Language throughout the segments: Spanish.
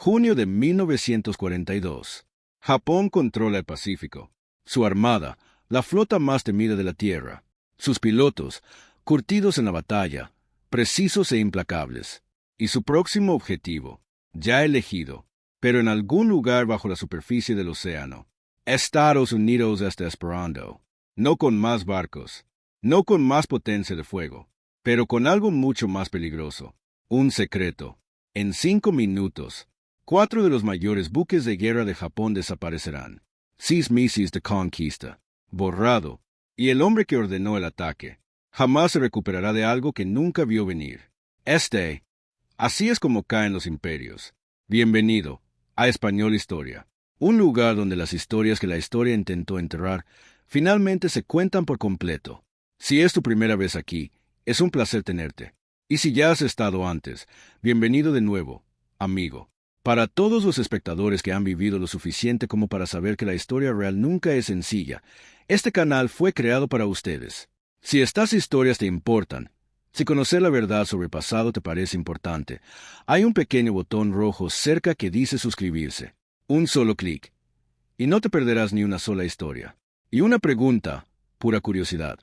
Junio de 1942. Japón controla el Pacífico. Su armada, la flota más temida de la Tierra. Sus pilotos, curtidos en la batalla, precisos e implacables. Y su próximo objetivo, ya elegido, pero en algún lugar bajo la superficie del océano. Estados Unidos está esperando. No con más barcos, no con más potencia de fuego, pero con algo mucho más peligroso. Un secreto. En 5 minutos, 4 de los mayores buques de guerra de Japón desaparecerán. 6 meses de conquista. Borrado. Y el hombre que ordenó el ataque jamás se recuperará de algo que nunca vio venir. Así es como caen los imperios. Bienvenido a Español Historia. Un lugar donde las historias que la historia intentó enterrar finalmente se cuentan por completo. Si es tu primera vez aquí, es un placer tenerte. Y si ya has estado antes, bienvenido de nuevo, amigo. Para todos los espectadores que han vivido lo suficiente como para saber que la historia real nunca es sencilla, este canal fue creado para ustedes. Si estas historias te importan, si conocer la verdad sobre el pasado te parece importante, hay un pequeño botón rojo cerca que dice suscribirse. Un solo clic. Y no te perderás ni una sola historia. Y una pregunta, pura curiosidad.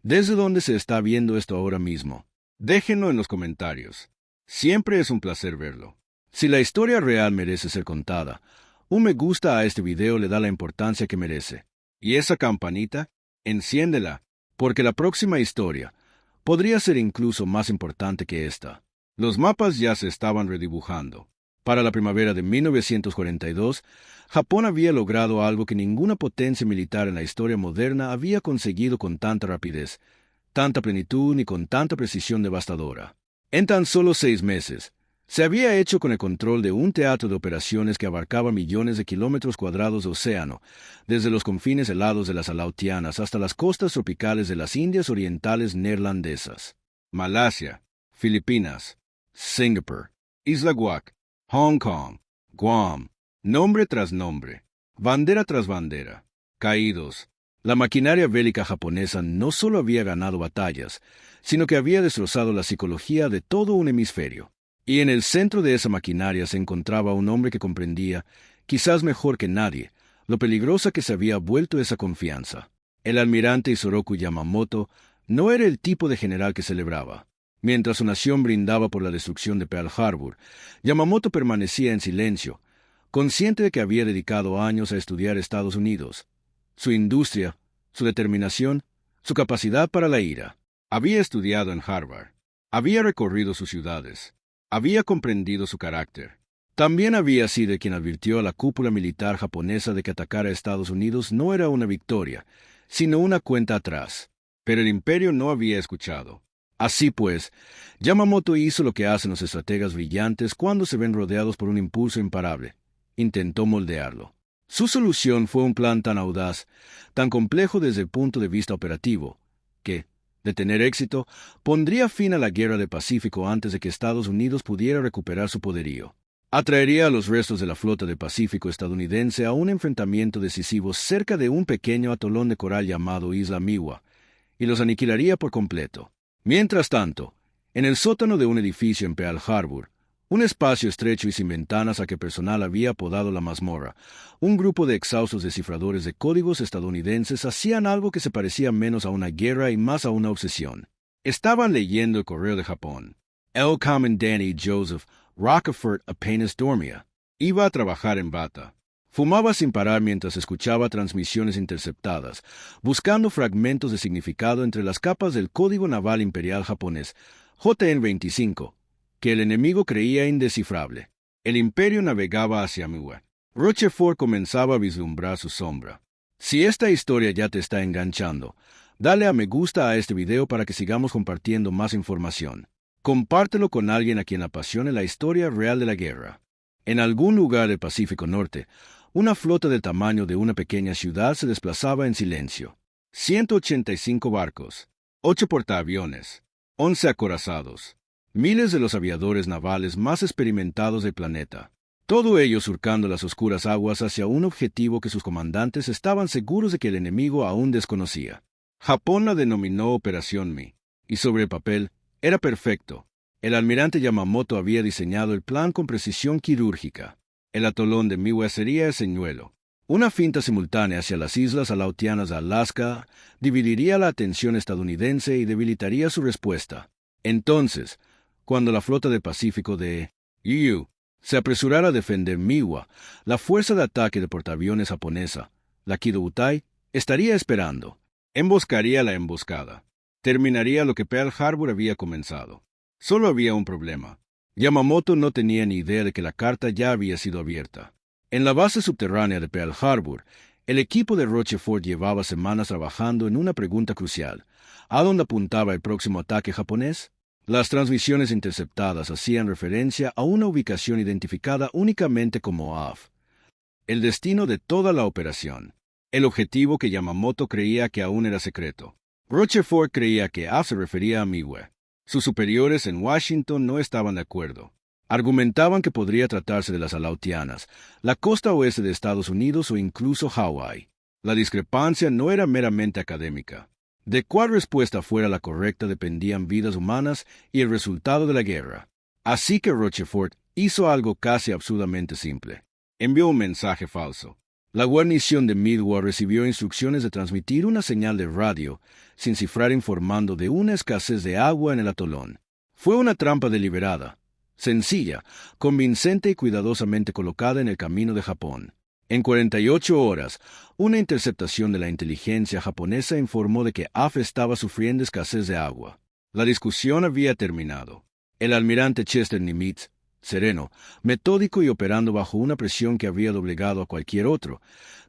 ¿Desde dónde se está viendo esto ahora mismo? Déjenlo en los comentarios. Siempre es un placer verlo. Si la historia real merece ser contada, un me gusta a este video le da la importancia que merece. Y esa campanita, enciéndela, porque la próxima historia podría ser incluso más importante que esta. Los mapas ya se estaban redibujando. Para la primavera de 1942, Japón había logrado algo que ninguna potencia militar en la historia moderna había conseguido con tanta rapidez, tanta plenitud ni con tanta precisión devastadora. En tan solo 6 meses, se había hecho con el control de un teatro de operaciones que abarcaba millones de kilómetros cuadrados de océano, desde los confines helados de las Aleutianas hasta las costas tropicales de las Indias Orientales neerlandesas, Malasia, Filipinas, Singapur, Isla Guac, Hong Kong, Guam, nombre tras nombre, bandera tras bandera, caídos. La maquinaria bélica japonesa no solo había ganado batallas, sino que había destrozado la psicología de todo un hemisferio. Y en el centro de esa maquinaria se encontraba un hombre que comprendía, quizás mejor que nadie, lo peligrosa que se había vuelto esa confianza. El almirante Isoroku Yamamoto no era el tipo de general que celebraba. Mientras su nación brindaba por la destrucción de Pearl Harbor, Yamamoto permanecía en silencio, consciente de que había dedicado años a estudiar Estados Unidos, su industria, su determinación, su capacidad para la ira. Había estudiado en Harvard, había recorrido sus ciudades, había comprendido su carácter. También había sido quien advirtió a la cúpula militar japonesa de que atacar a Estados Unidos no era una victoria, sino una cuenta atrás. Pero el imperio no había escuchado. Así pues, Yamamoto hizo lo que hacen los estrategas brillantes cuando se ven rodeados por un impulso imparable. Intentó moldearlo. Su solución fue un plan tan audaz, tan complejo desde el punto de vista operativo, que, de tener éxito, pondría fin a la guerra del Pacífico antes de que Estados Unidos pudiera recuperar su poderío. Atraería a los restos de la flota del Pacífico estadounidense a un enfrentamiento decisivo cerca de un pequeño atolón de coral llamado Isla Miwa, y los aniquilaría por completo. Mientras tanto, en el sótano de un edificio en Pearl Harbor, un espacio estrecho y sin ventanas a que personal había apodado la mazmorra, un grupo de exhaustos descifradores de códigos estadounidenses hacían algo que se parecía menos a una guerra y más a una obsesión. Estaban leyendo el correo de Japón. El comandante Joseph Rockefeller apenas dormía. Iba a trabajar en bata. Fumaba sin parar mientras escuchaba transmisiones interceptadas, buscando fragmentos de significado entre las capas del Código Naval Imperial japonés, JN-25, que el enemigo creía indescifrable. El imperio navegaba hacia Miwa. Rochefort comenzaba a vislumbrar su sombra. Si esta historia ya te está enganchando, dale a me gusta a este video para que sigamos compartiendo más información. Compártelo con alguien a quien apasione la historia real de la guerra. En algún lugar del Pacífico Norte, una flota del tamaño de una pequeña ciudad se desplazaba en silencio. 185 barcos, 8 portaaviones, 11 acorazados, miles de los aviadores navales más experimentados del planeta. Todo ello surcando las oscuras aguas hacia un objetivo que sus comandantes estaban seguros de que el enemigo aún desconocía. Japón la denominó Operación Mi, y sobre el papel era perfecto. El almirante Yamamoto había diseñado el plan con precisión quirúrgica. El atolón de Miwa sería el señuelo. Una finta simultánea hacia las islas Aleutianas de Alaska dividiría la atención estadounidense y debilitaría su respuesta. Entonces, cuando la flota del Pacífico de EU se apresurara a defender Miwa, la fuerza de ataque de portaaviones japonesa, la Kido Butai, estaría esperando. Emboscaría la emboscada. Terminaría lo que Pearl Harbor había comenzado. Solo había un problema. Yamamoto no tenía ni idea de que la carta ya había sido abierta. En la base subterránea de Pearl Harbor, el equipo de Rochefort llevaba semanas trabajando en una pregunta crucial. ¿A dónde apuntaba el próximo ataque japonés? Las transmisiones interceptadas hacían referencia a una ubicación identificada únicamente como AF. El destino de toda la operación. El objetivo que Yamamoto creía que aún era secreto. Rochefort creía que AF se refería a Miwa. Sus superiores en Washington no estaban de acuerdo. Argumentaban que podría tratarse de las Aleutianas, la costa oeste de Estados Unidos o incluso Hawái. La discrepancia no era meramente académica. De cuál respuesta fuera la correcta dependían vidas humanas y el resultado de la guerra. Así que Rochefort hizo algo casi absurdamente simple. Envió un mensaje falso. La guarnición de Midway recibió instrucciones de transmitir una señal de radio, sin cifrar, informando de una escasez de agua en el atolón. Fue una trampa deliberada, sencilla, convincente y cuidadosamente colocada en el camino de Japón. En 48 horas, una interceptación de la inteligencia japonesa informó de que AF estaba sufriendo escasez de agua. La discusión había terminado. El almirante Chester Nimitz, sereno, metódico y operando bajo una presión que habría doblegado a cualquier otro,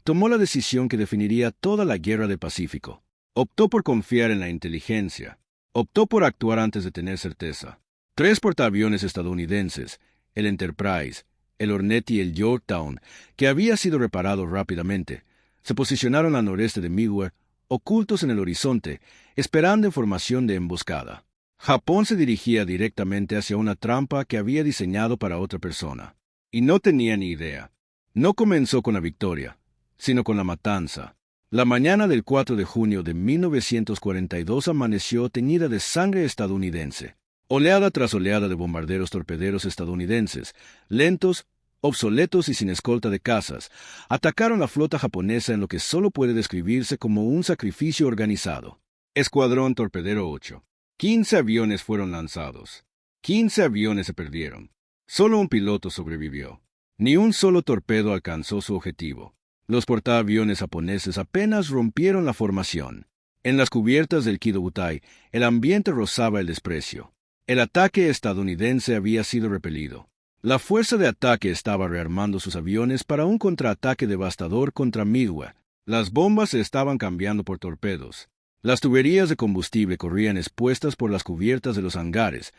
tomó la decisión que definiría toda la guerra del Pacífico. Optó por confiar en la inteligencia. Optó por actuar antes de tener certeza. 3 portaaviones estadounidenses, el Enterprise, el Hornet y el Yorktown, que había sido reparado rápidamente, se posicionaron al noreste de Midway, ocultos en el horizonte, esperando información de emboscada. Japón se dirigía directamente hacia una trampa que había diseñado para otra persona. Y no tenía ni idea. No comenzó con la victoria, sino con la matanza. La mañana del 4 de junio de 1942 amaneció teñida de sangre estadounidense. Oleada tras oleada de bombarderos torpederos estadounidenses, lentos, obsoletos y sin escolta de cazas, atacaron la flota japonesa en lo que solo puede describirse como un sacrificio organizado. Escuadrón Torpedero 8. 15 aviones fueron lanzados. 15 aviones se perdieron. Solo un piloto sobrevivió. Ni un solo torpedo alcanzó su objetivo. Los portaaviones japoneses apenas rompieron la formación. En las cubiertas del Kido Butai, el ambiente rozaba el desprecio. El ataque estadounidense había sido repelido. La fuerza de ataque estaba rearmando sus aviones para un contraataque devastador contra Midway. Las bombas se estaban cambiando por torpedos. Las tuberías de combustible corrían expuestas por las cubiertas de los hangares,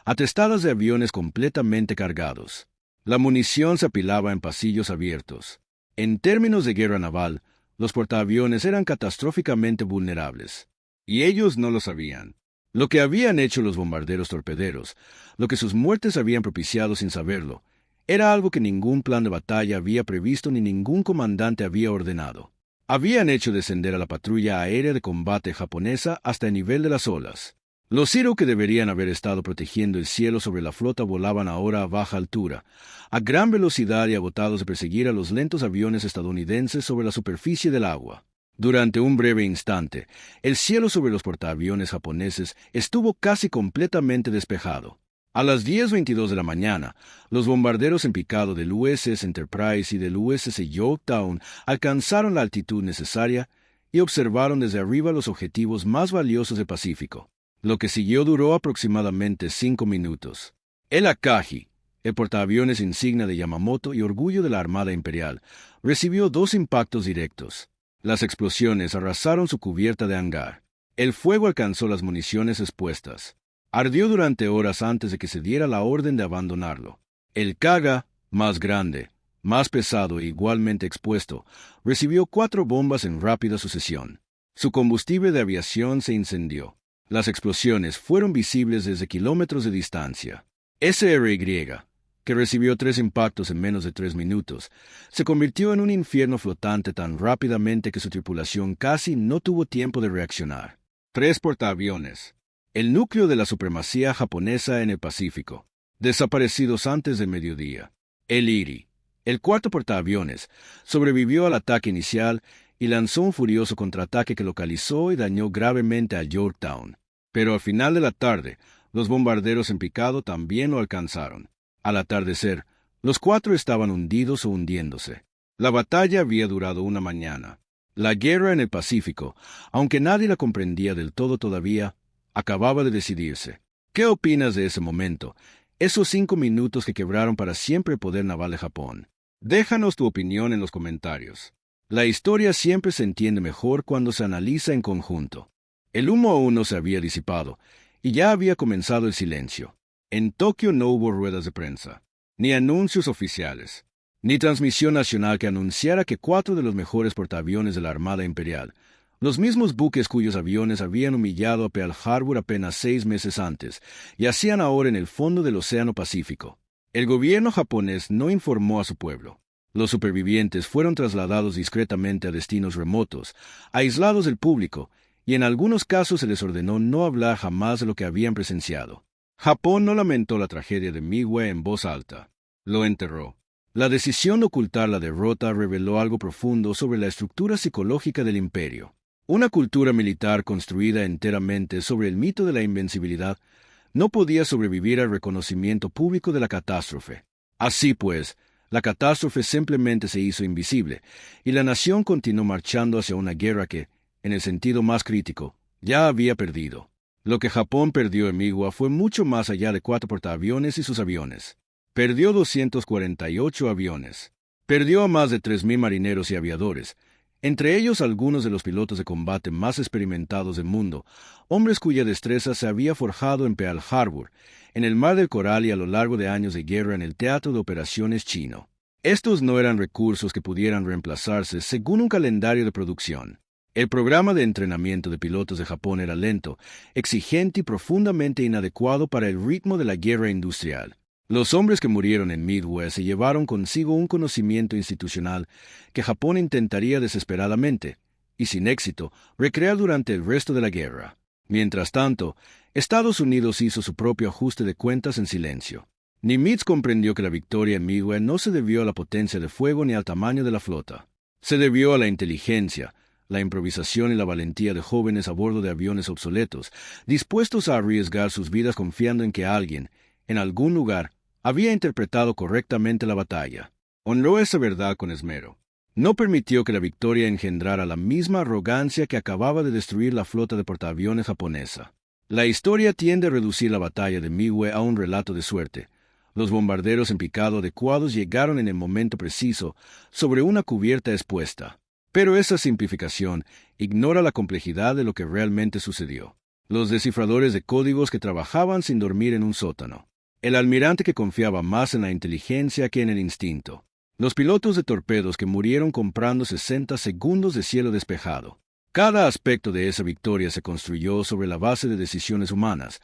atestadas de aviones completamente cargados. La munición se apilaba en pasillos abiertos. En términos de guerra naval, los portaaviones eran catastróficamente vulnerables. Y ellos no lo sabían. Lo que habían hecho los bombarderos torpederos, lo que sus muertes habían propiciado sin saberlo, era algo que ningún plan de batalla había previsto ni ningún comandante había ordenado. Habían hecho descender a la patrulla aérea de combate japonesa hasta el nivel de las olas. Los Zero que deberían haber estado protegiendo el cielo sobre la flota volaban ahora a baja altura, a gran velocidad y agotados de perseguir a los lentos aviones estadounidenses sobre la superficie del agua. Durante un breve instante, el cielo sobre los portaaviones japoneses estuvo casi completamente despejado. A las 10:22 de la mañana, los bombarderos en picado del USS Enterprise y del USS Yorktown alcanzaron la altitud necesaria y observaron desde arriba los objetivos más valiosos del Pacífico. Lo que siguió duró aproximadamente 5 minutos. El Akagi, el portaaviones insignia de Yamamoto y orgullo de la Armada Imperial, recibió 2 impactos directos. Las explosiones arrasaron su cubierta de hangar. El fuego alcanzó las municiones expuestas. Ardió durante horas antes de que se diera la orden de abandonarlo. El Kaga, más grande, más pesado e igualmente expuesto, recibió 4 bombas en rápida sucesión. Su combustible de aviación se incendió. Las explosiones fueron visibles desde kilómetros de distancia. SRY, que recibió 3 impactos en menos de 3 minutos, se convirtió en un infierno flotante tan rápidamente que su tripulación casi no tuvo tiempo de reaccionar. 3 portaaviones, el núcleo de la supremacía japonesa en el Pacífico, desaparecidos antes del mediodía. El Erie, el cuarto portaaviones, sobrevivió al ataque inicial y lanzó un furioso contraataque que localizó y dañó gravemente a Yorktown. Pero al final de la tarde, los bombarderos en picado también lo alcanzaron. Al atardecer, los cuatro estaban hundidos o hundiéndose. La batalla había durado una mañana. La guerra en el Pacífico, aunque nadie la comprendía del todo todavía, acababa de decidirse. ¿Qué opinas de ese momento? Esos 5 minutos que quebraron para siempre el poder naval de Japón. Déjanos tu opinión en los comentarios. La historia siempre se entiende mejor cuando se analiza en conjunto. El humo aún no se había disipado, y ya había comenzado el silencio. En Tokio no hubo ruedas de prensa, ni anuncios oficiales, ni transmisión nacional que anunciara que 4 de los mejores portaaviones de la Armada Imperial, los mismos buques cuyos aviones habían humillado a Pearl Harbor apenas 6 meses antes, yacían ahora en el fondo del Océano Pacífico. El gobierno japonés no informó a su pueblo. Los supervivientes fueron trasladados discretamente a destinos remotos, aislados del público, y en algunos casos se les ordenó no hablar jamás de lo que habían presenciado. Japón no lamentó la tragedia de Midway en voz alta. Lo enterró. La decisión de ocultar la derrota reveló algo profundo sobre la estructura psicológica del imperio. Una cultura militar construida enteramente sobre el mito de la invencibilidad no podía sobrevivir al reconocimiento público de la catástrofe. Así pues, la catástrofe simplemente se hizo invisible, y la nación continuó marchando hacia una guerra que, en el sentido más crítico, ya había perdido. Lo que Japón perdió en Miwa fue mucho más allá de 4 portaaviones y sus aviones. Perdió 248 aviones. Perdió a más de 3.000 marineros y aviadores, entre ellos algunos de los pilotos de combate más experimentados del mundo, hombres cuya destreza se había forjado en Pearl Harbor, en el Mar del Coral y a lo largo de años de guerra en el teatro de operaciones chino. Estos no eran recursos que pudieran reemplazarse según un calendario de producción. El programa de entrenamiento de pilotos de Japón era lento, exigente y profundamente inadecuado para el ritmo de la guerra industrial. Los hombres que murieron en Midway se llevaron consigo un conocimiento institucional que Japón intentaría desesperadamente, y sin éxito, recrear durante el resto de la guerra. Mientras tanto, Estados Unidos hizo su propio ajuste de cuentas en silencio. Nimitz comprendió que la victoria en Midway no se debió a la potencia de fuego ni al tamaño de la flota. Se debió a la inteligencia, la improvisación y la valentía de jóvenes a bordo de aviones obsoletos, dispuestos a arriesgar sus vidas confiando en que alguien, en algún lugar, había interpretado correctamente la batalla. Honró esa verdad con esmero. No permitió que la victoria engendrara la misma arrogancia que acababa de destruir la flota de portaaviones japonesa. La historia tiende a reducir la batalla de Midway a un relato de suerte. Los bombarderos en picado adecuados llegaron en el momento preciso, sobre una cubierta expuesta. Pero esa simplificación ignora la complejidad de lo que realmente sucedió. Los descifradores de códigos que trabajaban sin dormir en un sótano. El almirante que confiaba más en la inteligencia que en el instinto. Los pilotos de torpedos que murieron comprando 60 segundos de cielo despejado. Cada aspecto de esa victoria se construyó sobre la base de decisiones humanas,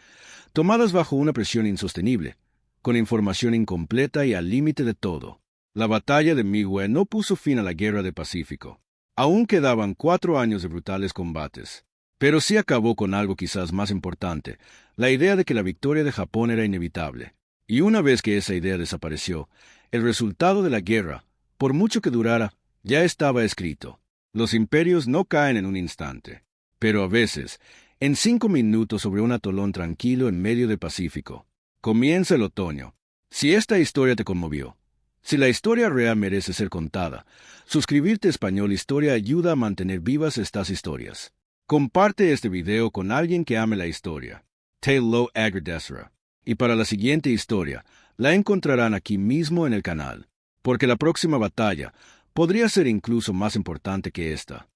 tomadas bajo una presión insostenible, con información incompleta y al límite de todo. La batalla de Midway no puso fin a la guerra del Pacífico. Aún quedaban 4 años de brutales combates. Pero sí acabó con algo quizás más importante, la idea de que la victoria de Japón era inevitable. Y una vez que esa idea desapareció, el resultado de la guerra, por mucho que durara, ya estaba escrito. Los imperios no caen en un instante, pero a veces, en 5 minutos sobre un atolón tranquilo en medio del Pacífico. Comienza el otoño. Si esta historia te conmovió, si la historia real merece ser contada, suscribirte a Español Historia ayuda a mantener vivas estas historias. Comparte este video con alguien que ame la historia. Taylor Agradecera. Y para la siguiente historia, la encontrarán aquí mismo en el canal, porque la próxima batalla podría ser incluso más importante que esta.